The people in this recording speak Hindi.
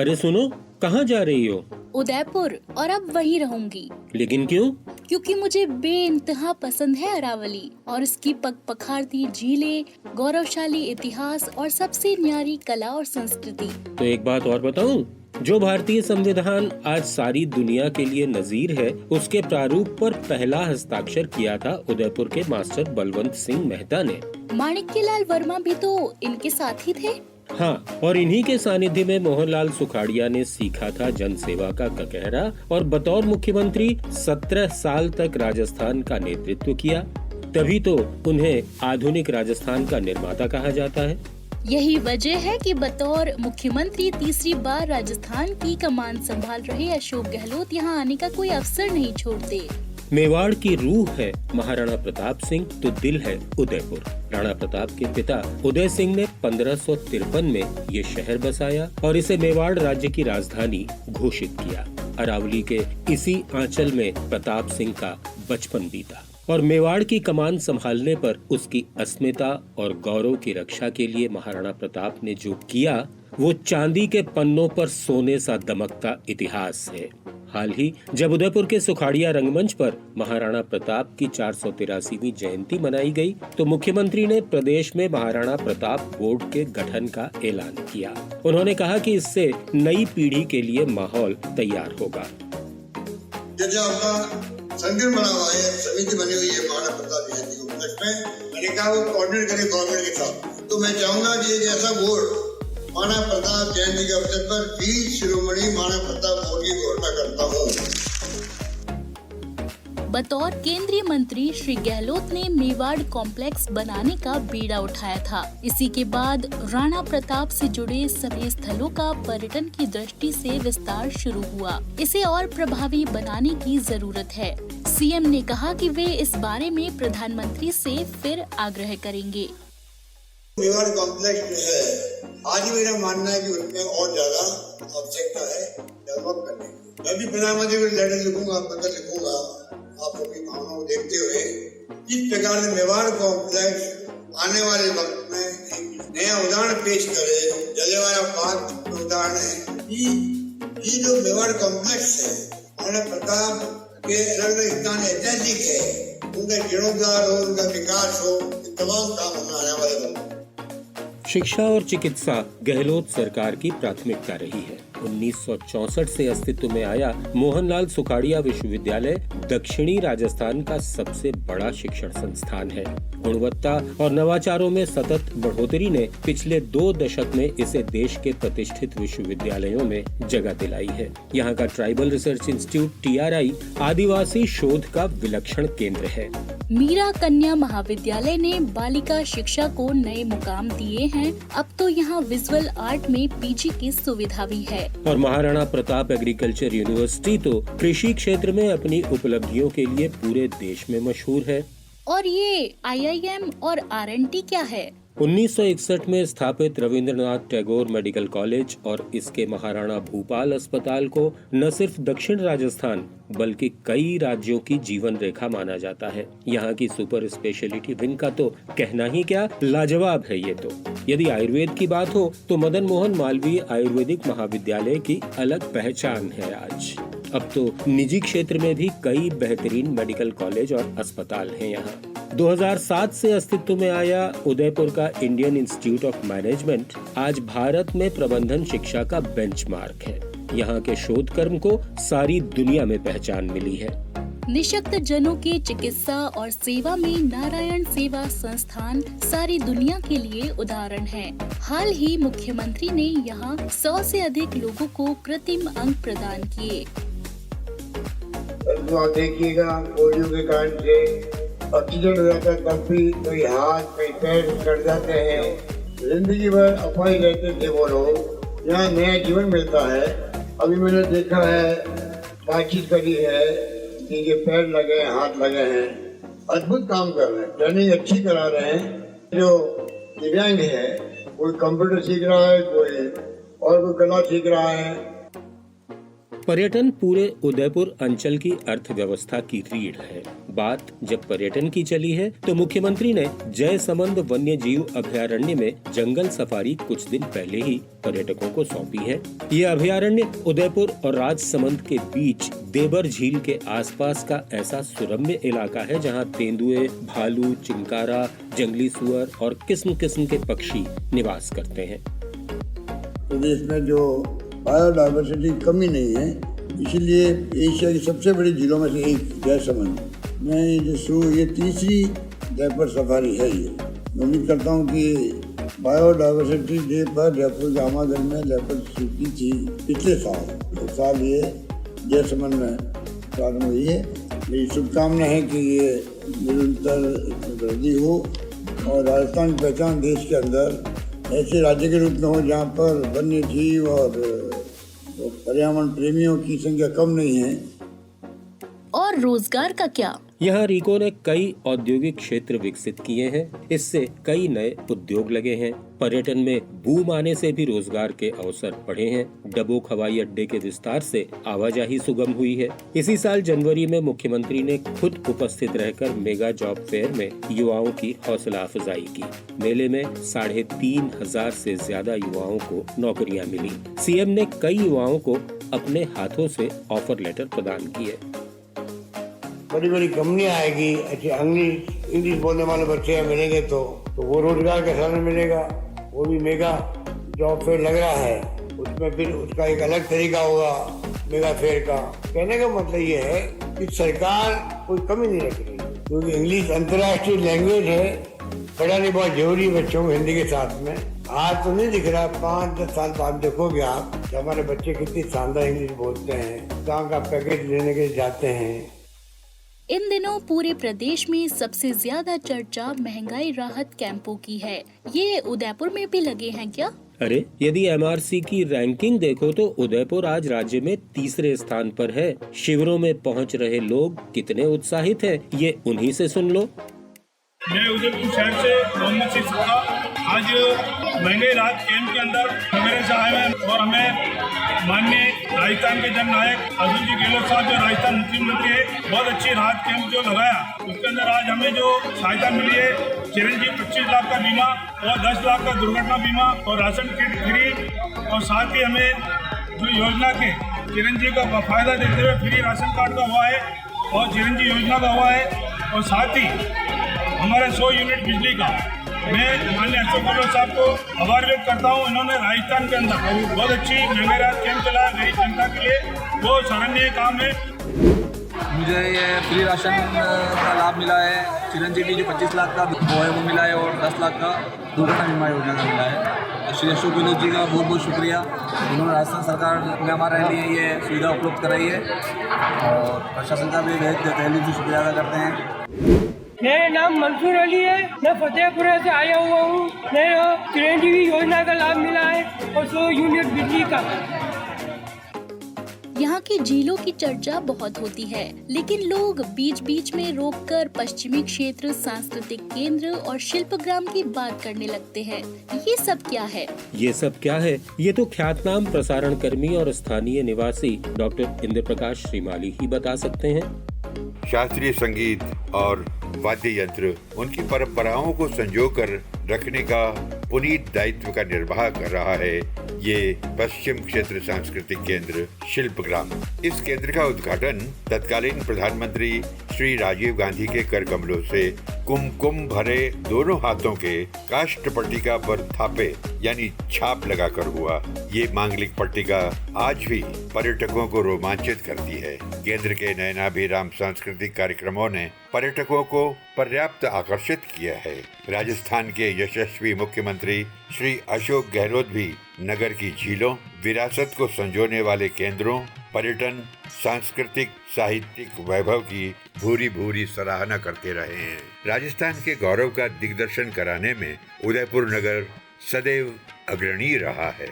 अरे सुनो, कहाँ जा रही हो? उदयपुर, और अब वहीं रहूंगी। लेकिन क्यों? क्योंकि मुझे बेइंतहा पसंद है अरावली और इसकी पखरती झीलें, गौरवशाली इतिहास और सबसे न्यारी कला और संस्कृति। तो एक बात और बताऊं, जो भारतीय संविधान आज सारी दुनिया के लिए नजीर है, उसके प्रारूप पर पहला हस्ताक्षर किया था उदयपुर के मास्टर बलवंत सिंह मेहता ने। माणिक्यलाल वर्मा भी तो इनके साथ ही थे। हाँ, और इन्हीं के सानिध्य में मोहनलाल सुखाड़िया ने सीखा था जनसेवा का ककहरा और बतौर मुख्यमंत्री 17 साल तक राजस्थान का नेतृत्व किया। तभी तो उन्हें आधुनिक राजस्थान का निर्माता कहा जाता है। यही वजह है कि बतौर मुख्यमंत्री तीसरी बार राजस्थान की कमान संभाल रहे अशोक गहलोत यहाँ आने का कोई अवसर नहीं छोड़ते। मेवाड़ की रूह है महाराणा प्रताप सिंह, तो दिल है उदयपुर। राणा प्रताप के पिता उदय सिंह ने 1553 में ये शहर बसाया और इसे मेवाड़ राज्य की राजधानी घोषित किया। अरावली के इसी आंचल में प्रताप सिंह का बचपन बीता और मेवाड़ की कमान संभालने पर उसकी अस्मिता और गौरव की रक्षा के लिए महाराणा प्रताप ने जो किया, वो चांदी के पन्नों पर सोने सा दमकता इतिहास है। हाल ही जब उदयपुर के सुखाड़िया रंगमंच पर महाराणा प्रताप की 483वीं जयंती मनाई गई, तो मुख्यमंत्री ने प्रदेश में महाराणा प्रताप बोर्ड के गठन का ऐलान किया। उन्होंने कहा कि इससे नई पीढ़ी के लिए माहौल तैयार होगा। संगठन बना हुआ है, समिति बनी हुई है महाराणा प्रताप जयंती को उपलक्ष्य में, मैंने कहा वो कोऑर्डिनेट करे गवर्नमेंट के साथ। तो मैं चाहूंगा कि एक ऐसा बोर्ड महाराणा प्रताप जयंती के अवसर पर वीर शिरोमणि महाराणा प्रताप बोर्ड की घोषणा करता हूँ। बतौर केंद्रीय मंत्री श्री गहलोत ने मेवाड़ कॉम्प्लेक्स बनाने का बीड़ा उठाया था। इसी के बाद राणा प्रताप से जुड़े सभी स्थलों का पर्यटन की दृष्टि से विस्तार शुरू हुआ। इसे और प्रभावी बनाने की जरूरत है। सीएम ने कहा कि वे इस बारे में प्रधानमंत्री से फिर आग्रह करेंगे। मेवाड़ कॉम्प्लेक्स जो है, आज मेरा मानना है कि उसमें और ज्यादा आवश्यकता है डेवलप करने की। मैं भी प्रधानमंत्री को लेटर लिखूंगा, पत्र लिखूंगा, आप लोगों की भावनाओं को देखते हुए किस प्रकार से मेवाड़ कॉम्प्लेक्स आने वाले वक्त में एक नया उदाहरण पेश करे। जलियांवाला बाग का उदाहरण है कि ये जो मेवाड़ कॉम्प्लेक्स है, महाराणा प्रताप के अलग अलग स्थान ऐतिहासिक है, उनका जीर्णोद्धार हो, उनका विकास हो, तमाम काम होना आने वाले वक्त। शिक्षा और चिकित्सा गहलोत सरकार की प्राथमिकता रही है। 1964 से अस्तित्व में आया मोहनलाल सुखाड़िया विश्वविद्यालय दक्षिणी राजस्थान का सबसे बड़ा शिक्षण संस्थान है। गुणवत्ता और नवाचारों में सतत बढ़ोतरी ने पिछले 2 दशक में इसे देश के प्रतिष्ठित विश्वविद्यालयों में जगह दिलाई है। यहाँ का ट्राइबल रिसर्च इंस्टीट्यूट TRI आदिवासी शोध का विलक्षण केंद्र है। मीरा कन्या महाविद्यालय ने बालिका शिक्षा को नए मुकाम दिए हैं। अब तो यहाँ विजुअल आर्ट में PG की सुविधा भी है। और महाराणा प्रताप एग्रीकल्चर यूनिवर्सिटी तो कृषि क्षेत्र में अपनी उपलब्धियों के लिए पूरे देश में मशहूर है। और ये IIM और R&T क्या है? 1961 में स्थापित रविंद्रनाथ टैगोर मेडिकल कॉलेज और इसके महाराणा भूपाल अस्पताल को न सिर्फ दक्षिण राजस्थान बल्कि कई राज्यों की जीवन रेखा माना जाता है। यहाँ की सुपर स्पेशलिटी विंग का तो कहना ही क्या, लाजवाब है ये तो। यदि आयुर्वेद की बात हो तो मदन मोहन मालवीय आयुर्वेदिक महाविद्यालय की अलग पहचान है आज। अब तो निजी क्षेत्र में भी कई बेहतरीन मेडिकल कॉलेज और अस्पताल हैं यहाँ। 2007 से अस्तित्व में आया उदयपुर का इंडियन इंस्टीट्यूट ऑफ मैनेजमेंट आज भारत में प्रबंधन शिक्षा का बेंचमार्क है। यहाँ के शोध कर्म को सारी दुनिया में पहचान मिली है। निशक्त जनों के चिकित्सा और सेवा में नारायण सेवा संस्थान सारी दुनिया के लिए उदाहरण है। हाल ही मुख्यमंत्री ने यहाँ 100 से अधिक लोगों को कृत्रिम अंग प्रदान किए। आप देखिएगा, पोलियो के कारण से एक्सीडेंट हो जाता है, तब भी कोई हाथ कोई पैर कट जाते हैं। जिंदगी भर अफवाही रहते थे वो लोग, यहाँ नया जीवन मिलता है। अभी मैंने देखा है, बातचीत करी है, जिनके पैर लगे हैं, हाथ लगे हैं, अद्भुत काम कर रहे हैं, ट्रेनिंग अच्छी करा रहे हैं। जो दिव्यांग है, कोई कंप्यूटर सीख रहा है, कोई और कोई कला सीख रहा है। पर्यटन पूरे उदयपुर अंचल की अर्थव्यवस्था की रीढ़ है। बात जब पर्यटन की चली है तो मुख्यमंत्री ने जयसमंद वन्य जीव अभयारण्य में जंगल सफारी कुछ दिन पहले ही पर्यटकों को सौंपी है। ये अभयारण्य उदयपुर और राजसमंद के बीच देबर झील के आसपास का ऐसा सुरम्य इलाका है जहाँ तेंदुए, भालू, चिंकारा, जंगली सुअर और किस्म किस्म के पक्षी निवास करते हैं। प्रदेश में जो बायोडाइवर्सिटी कमी नहीं है, इसीलिए एशिया की सबसे बड़ी झीलों में से एक जयसमंद में ये तीसरी जयपुर सफारी है। ये मैं उम्मीद करता हूँ कि बायोडाइवर्सिटी डे पर जयपुर जामागढ़ में लेपर्ड की थी पिछले साल ये जयसमंद में प्रारंभ हुई है। मेरी शुभकामना है कि ये निरंतर वृद्धि हो और राजस्थान की पहचान देश के अंदर ऐसे राज्य के रूप में हो जहाँ पर वन्य जीव और पर्यावरण प्रेमियों की संख्या कम नहीं है। और रोजगार का क्या? यहाँ रीको ने कई औद्योगिक क्षेत्र विकसित किए हैं। इससे कई नए उद्योग लगे हैं। पर्यटन में बूम आने से भी रोजगार के अवसर बढ़े हैं। डबोक हवाई अड्डे के विस्तार से आवाजाही सुगम हुई है। इसी साल जनवरी में मुख्यमंत्री ने खुद उपस्थित रहकर मेगा जॉब फेयर में युवाओं की हौसला अफजाई की। मेले में 3,500 से ज्यादा युवाओं को नौकरियां मिली। सीएम ने कई युवाओं को अपने हाथों से ऑफर लेटर प्रदान किए। बड़ी बड़ी कंपनियां आएगी, अच्छे इंग्लिश बोलने वाले बच्चे मिलेंगे तो वो रोजगार का साधन मिलेगा। वो भी मेगा जॉब फेयर लग रहा है, उसमें फिर उसका एक अलग तरीका होगा मेगा फेयर का। कहने का मतलब ये है कि सरकार कोई कमी नहीं रख रही, क्योंकि इंग्लिश अंतर्राष्ट्रीय लैंग्वेज है। पढ़ाने बहुत जरूरी है बच्चों को हिंदी के साथ में। आज तो नहीं दिख रहा, 5-10 साल बाद देखोगे आप कि हमारे बच्चे कितनी शानदार इंग्लिश बोलते हैं, कहाँ का पैकेज लेने के जाते हैं। इन दिनों पूरे प्रदेश में सबसे ज्यादा चर्चा महंगाई राहत कैंपों की है। ये उदयपुर में भी लगे हैं क्या? अरे यदि एमआरसी की रैंकिंग देखो तो उदयपुर आज राज्य में तीसरे स्थान पर है। शिविरों में पहुंच रहे लोग कितने उत्साहित हैं, ये उन्हीं से सुन लो। मैं उदयपुर शहर से मोहम्मद सिंह सुखा आज महंगाई राहत कैंप के अंदर मेरे से आए हैं और हमें माननीय राजस्थान के जननायक अशोक जी गहलोत साहब जो राजस्थान मुख्यमंत्री है, बहुत अच्छी राहत कैंप जो लगाया, उसके अंदर आज हमें जो सहायता मिली है, चिरंजीवी 25 लाख का बीमा और 10 लाख का दुर्घटना बीमा और राशन किट फ्री, और साथ ही हमें जो योजना के चिरंजीवी का फायदा देते हुए फ्री राशन कार्ड का हुआ है और चिरंजीवी योजना का हुआ है, और साथ ही हमारे 100 यूनिट बिजली का। मैं माननीय अशोक गहलोत साहब को आभार व्यक्त करता हूँ। इन्होंने राजस्थान के अंदर बहुत अच्छी महंगाई राहत कैंप चलाया गरीब जनता के लिए, वो सराहनीय काम है। मुझे ये फ्री राशन का लाभ मिला है, चिरंजीवी जो 25 लाख का वो है वो मिला है, और 10 लाख का दुर्घटना बीमा योजना का मिला है। श्री अशोक गहलोत जी का बहुत बहुत शुक्रिया। उन्होंने राजस्थान सरकार ने हमारे लिए ये सुविधा उपलब्ध कराई है, और प्रशासन का भी पहले भी शुक्रिया अदा करते हैं। मेरा नाम मंसूर अली है, मैं फतेहपुर से आया हुआ हूँ। मेरा चिरंजीवी योजना का लाभ मिला है और 100 यूनिट बिजली का। यहाँ की झीलों की चर्चा बहुत होती है, लेकिन लोग बीच बीच में रोककर पश्चिमी क्षेत्र, सांस्कृतिक केंद्र और शिल्पग्राम की बात करने लगते हैं। ये सब क्या है? ये सब क्या है? ये तो ख्यातनाम प्रसारण कर्मी और स्थानीय निवासी डॉक्टर इंद्र प्रकाश श्रीमाली ही बता सकते हैं। शास्त्रीय संगीत और वाद्य यंत्र उनकी परंपराओं को संजोकर रखने का पुनीत दायित्व का निर्वाह कर रहा है ये पश्चिम क्षेत्र सांस्कृतिक केंद्र शिल्पग्राम। इस केंद्र का उद्घाटन तत्कालीन प्रधानमंत्री श्री राजीव गांधी के कर कमलों से कुमकुम भरे दोनों हाथों के काष्ठ पट्टिका पर थापे यानी छाप लगाकर हुआ। ये मांगलिक पट्टिका आज भी पर्यटकों को रोमांचित करती है। केंद्र के नयनाभिराम सांस्कृतिक कार्यक्रमों ने पर्यटकों को पर्याप्त आकर्षित किया है। राजस्थान के यशस्वी मुख्यमंत्री श्री अशोक गहलोत भी नगर की झीलों, विरासत को संजोने वाले केंद्रों, पर्यटन, सांस्कृतिक साहित्यिक वैभव की भूरी भूरी सराहना करते रहे हैं। राजस्थान के गौरव का दिग्दर्शन कराने में उदयपुर नगर सदैव अग्रणी रहा है।